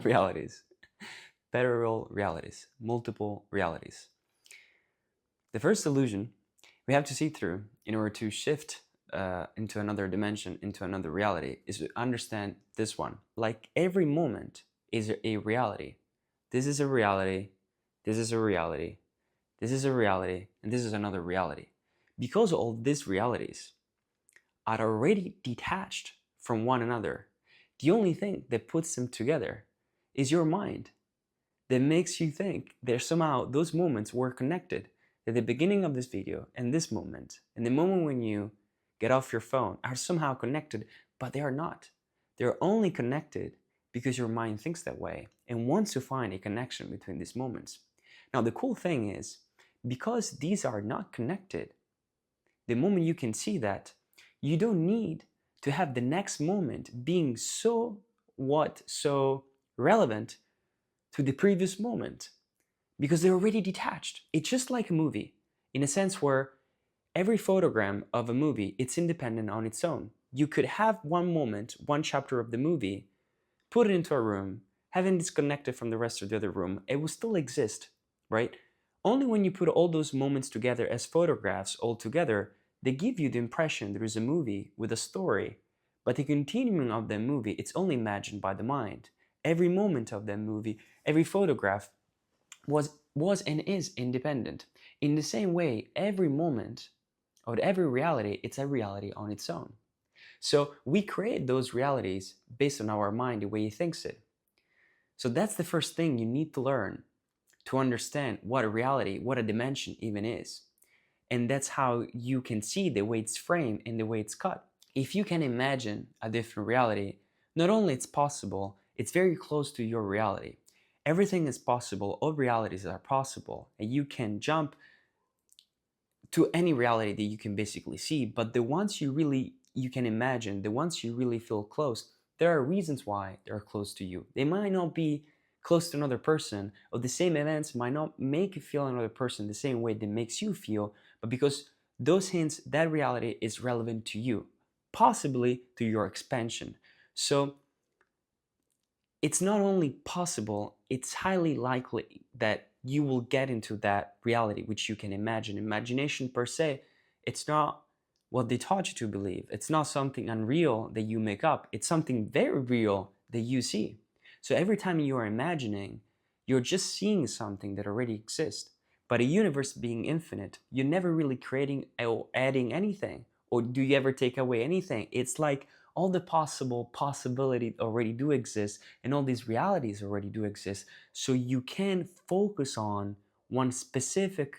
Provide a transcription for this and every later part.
realities, parallel realities, multiple realities. The first illusion we have to see through in order to shift into another dimension, into another reality, is to understand this one. Like every moment is a reality. This is a reality, this is a reality, this is a reality, and this is another reality. Because all these realities are already detached from one another, the only thing that puts them together is your mind, that makes you think that somehow those moments were connected. That the beginning of this video and this moment and the moment when you get off your phone are somehow connected, but they are not. They're only connected because your mind thinks that way and wants to find a connection between these moments. Now, the cool thing is, because these are not connected, the moment you can see that, you don't need to have the next moment being so relevant to the previous moment, because they're already detached. It's just like a movie, in a sense where every photogram of a movie, it's independent on its own. You could have one moment, one chapter of the movie, put it into a room, have it disconnected from the rest of the other room, it will still exist, right? Only when you put all those moments together as photographs all together, they give you the impression there is a movie with a story, but the continuing of that movie, it's only imagined by the mind. Every moment of that movie, every photograph was and is independent. In the same way, every moment or every reality, it's a reality on its own. So we create those realities based on our mind, the way it thinks it. So that's the first thing you need to learn to understand what a reality, what a dimension even is. And that's how you can see the way it's framed and the way it's cut. If you can imagine a different reality, not only it's possible, it's very close to your reality. Everything is possible, all realities are possible, and you can jump to any reality that you can basically see, but the ones you can imagine, the ones you really feel close, there are reasons why they're close to you. They might not be close to another person, or the same events might not make you feel another person the same way that makes you feel, but because those hints, that reality is relevant to you, possibly to your expansion. So it's not only possible, it's highly likely that you will get into that reality which you can imagine. Imagination per se, it's not what they taught you to believe. It's not something unreal that you make up. It's something very real that you see. So every time you are imagining, you're just seeing something that already exists. But a universe being infinite, you're never really creating or adding anything. Or do you ever take away anything? It's like all the possibilities already do exist, and all these realities already do exist. So you can focus on one specific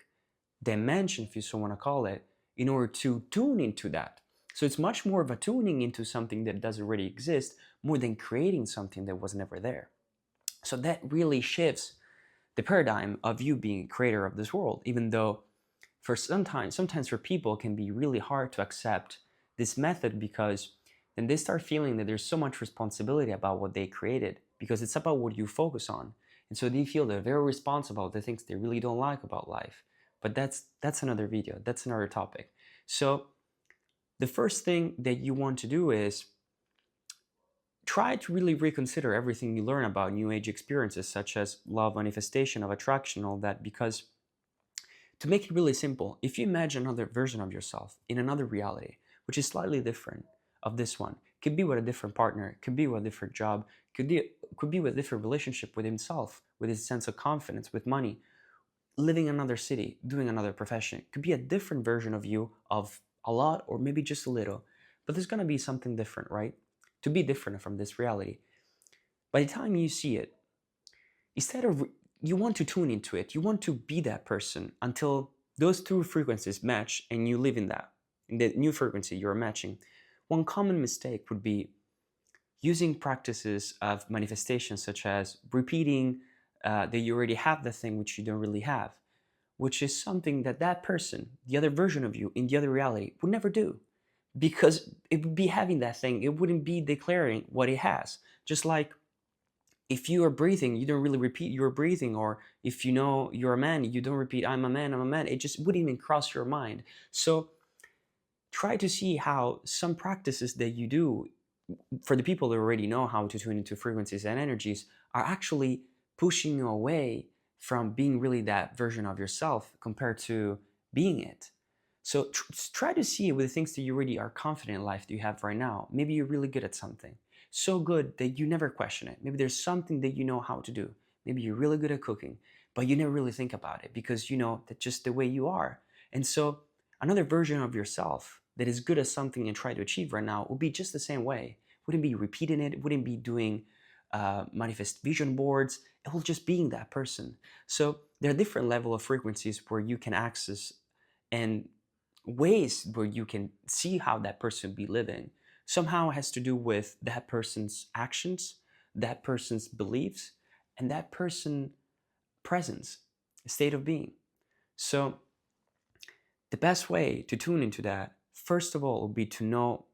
dimension, if you so want to call it, in order to tune into that. So it's much more of a tuning into something that does already exist, more than creating something that was never there. So that really shifts the paradigm of you being a creator of this world, even though for sometimes for people it can be really hard to accept this method, because then they start feeling that there's so much responsibility about what they created, because it's about what you focus on. And so they feel they're very responsible for the things they really don't like about life. But that's another video, that's another topic. So the first thing that you want to do is try to really reconsider everything you learn about New Age experiences, such as law of manifestation, of attraction, all that, because to make it really simple, if you imagine another version of yourself in another reality, which is slightly different of this one, could be with a different partner, could be with a different job, could be with a different relationship with himself, with his sense of confidence, with money, living in another city, doing another profession. It could be a different version of you, of a lot or maybe just a little, but there's going to be something different, right? To be different from this reality. By the time you see it, instead of you want to tune into it, you want to be that person until those two frequencies match and you live in that, in the new frequency you're matching. One common mistake would be using practices of manifestation, such as repeating that you already have the thing which you don't really have, which is something that that person, the other version of you in the other reality, would never do, because it would be having that thing, it wouldn't be declaring what it has. Just like if you are breathing, you don't really repeat you're breathing, or if you know you're a man, you don't repeat I'm a man, I'm a man. It just wouldn't even cross your mind. So try to see how some practices that you do for the people that already know how to tune into frequencies and energies, are actually pushing you away from being really that version of yourself compared to being it. So try to see with the things that you already are confident in life that you have right now. Maybe you're really good at something, so good that you never question it. Maybe there's something that you know how to do. Maybe you're really good at cooking, but you never really think about it because you know that's just the way you are. And so another version of yourself that is good at something and try to achieve right now will be just the same way. Wouldn't be repeating it, wouldn't be doing manifest vision boards. It will just being that person. So there are different level of frequencies where you can access and ways where you can see how that person be living. Somehow has to do with that person's actions, that person's beliefs, and that person's presence, state of being. So the best way to tune into that, first of all, would be to know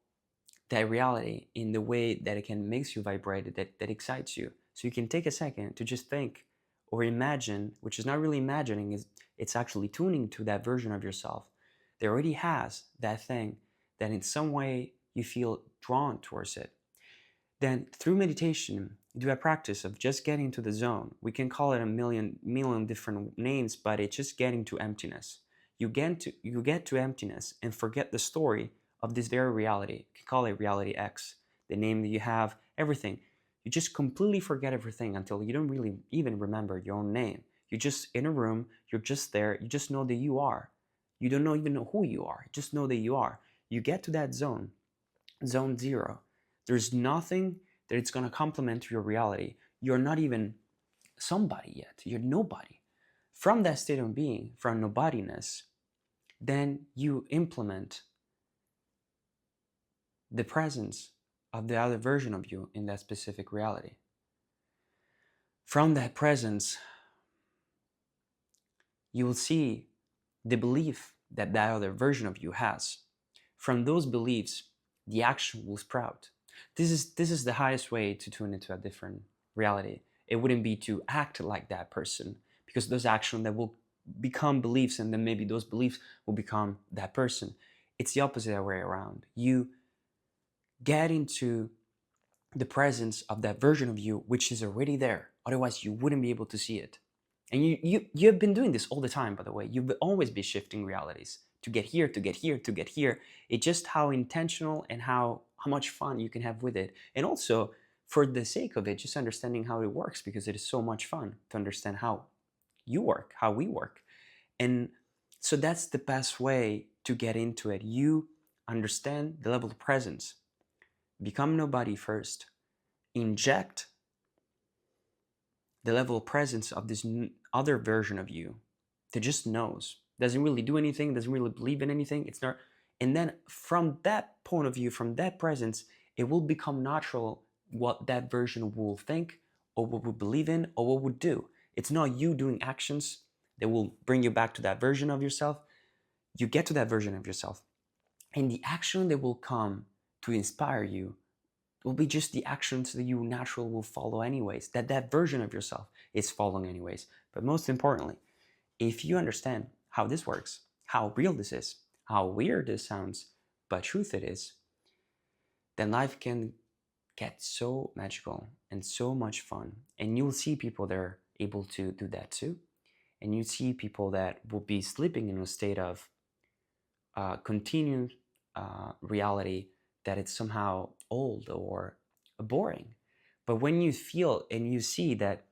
that reality in the way that it can makes you vibrate, that excites you. So you can take a second to just think or imagine, which is not really imagining, it's actually tuning to that version of yourself that already has that thing that in some way you feel drawn towards it. Then through meditation, do a practice of just getting to the zone. We can call it a million different names, but it's just getting to emptiness. You get to emptiness and forget the story of this very reality. You can call it reality X, the name that you have, everything. You just completely forget everything until you don't really even remember your own name. You're just in a room, you're just there, you just know that you are. You don't even know who you are, just know that you are. You get to that zone, zone zero. There's nothing that it's going to complement your reality. You're not even somebody yet. You're nobody. From that state of being, from nobodiness, then you implement the presence of the other version of you in that specific reality. From that presence, you will see the belief that that other version of you has. From those beliefs, the action will sprout. This is the highest way to tune into a different reality. It wouldn't be to act like that person, because those actions that will become beliefs, and then maybe those beliefs will become that person. It's the opposite way around. You get into the presence of that version of you which is already there. Otherwise, you wouldn't be able to see it. And you have been doing this all the time, by the way. You've always been shifting realities to get here, to get here, to get here. It's just how intentional and how much fun you can have with it. And also, for the sake of it, just understanding how it works, because it is so much fun to understand how you work, how we work. And so that's the best way to get into it. You understand the level of presence. Become nobody first. Inject the level of presence of this other version of you that just knows, doesn't really do anything, doesn't really believe in anything. It's not. And then from that point of view, from that presence, it will become natural what that version will think, or what would believe in, or what would do. It's not you doing actions that will bring you back to that version of yourself. You get to that version of yourself, and the action that will come to inspire you will be just the actions that you naturally will follow anyways, that version of yourself is following anyways. But most importantly, if you understand how this works, how real this is, how weird this sounds, but truth it is, then life can get so magical and so much fun. And you'll see people that are able to do that too. And you see people that will be sleeping in a state of continued reality that it's somehow old or boring. But when you feel and you see that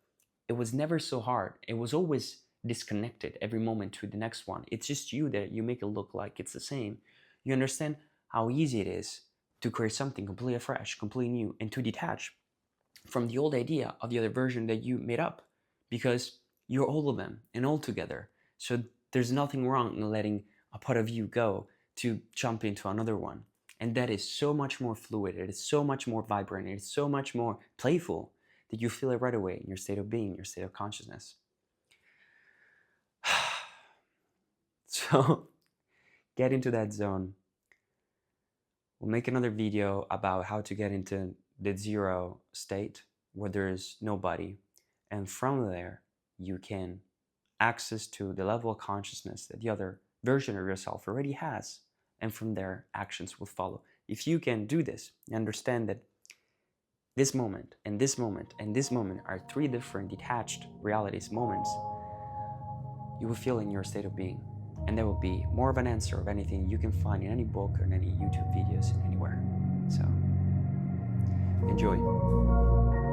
it was never so hard, it was always disconnected every moment to the next one, it's just you that you make it look like it's the same, you understand how easy it is to create something completely fresh, completely new, and to detach from the old idea of the other version that you made up, because you're all of them and all together. So there's nothing wrong in letting a part of you go to jump into another one. And that is so much more fluid, it is so much more vibrant, it is so much more playful that you feel it right away in your state of being, your state of consciousness. So get into that zone. We'll make another video about how to get into the zero state where there is nobody. And from there, you can access to the level of consciousness that the other version of yourself already has. And from there, actions will follow. If you can do this, you understand that this moment, and this moment, and this moment are three different detached realities, moments, you will feel in your state of being. And there will be more of an answer of anything you can find in any book or in any YouTube videos, anywhere. So, enjoy.